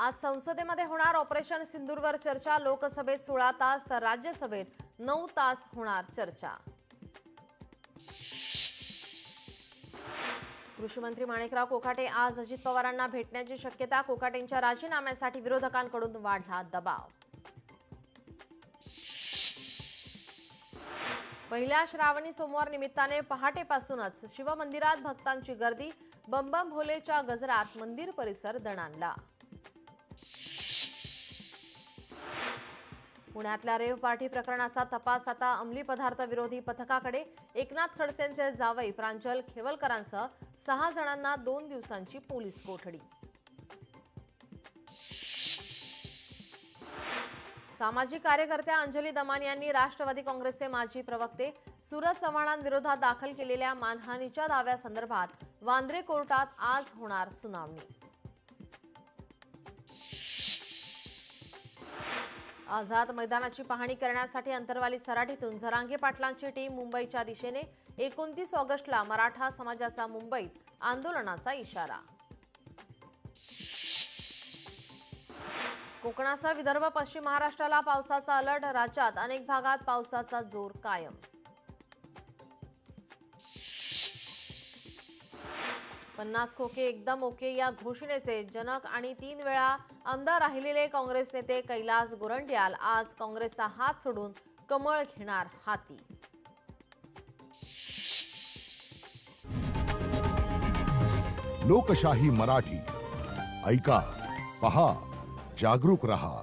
आज संसदेमध्ये होणार ऑपरेशन सिंदूरवर चर्चा। लोकसभेत 16 तास तर राज्यसभेत 9 तास होणार चर्चा। कृषी मंत्री माणिकराव कोकाटे आज अजित पवारांना भेटण्याची शक्यता। कोकाटेंच्या राजीनाम्यासाठी विरोधकांकडून वाढला दबाव। पहिल्या श्रावणी सोमवार निमित्ताने पहाटेपासूनच शिवमंदिरात भक्तांची गर्दी। बम बम भोलेच्या गजरात मंदिर परिसर दणाणला। पुण्यातल्या रेव पार्टी प्रकरणाचा तपास आता अंमली पदार्थ विरोधी पथकाकडे। एकनाथ खडसेंचे जावई प्रांजल खेवलकरांसह 6 जणांना 2 दिवसांची पोलीस कोठडी। सामाजिक कार्यकर्त्या अंजली दमानी यांनी राष्ट्रवादी काँग्रेसचे माजी प्रवक्ते सूरज चव्हाणांविरोधात दाखल केलेल्या मानहानीच्या दाव्यासंदर्भात वांद्रे कोर्टात आज होणार सुनावणी। आझाद मैदानाची पाहणी करण्यासाठी अंतरवाली सराटीतून जरांगे पाटलांची टीम मुंबईच्या दिशेने। 29 ऑगस्टला मराठा समाजाचा मुंबईत आंदोलनाचा इशारा। कोकणासह विदर्भ पश्चिम महाराष्ट्राला पावसाचा अलर्ट। राज्यात अनेक भागात पावसाचा जोर कायम। 50 खोके एकदम ओके या घोषणेचे जनक आणि 3 वेळा आमदार राहिलेले काँग्रेस नेते कैलास गोरंट्याल आज काँग्रेसचा हात सोडून कमळ घेणार हाती। लोकशाही मराठी ऐका, पहा, जागरूक रहा।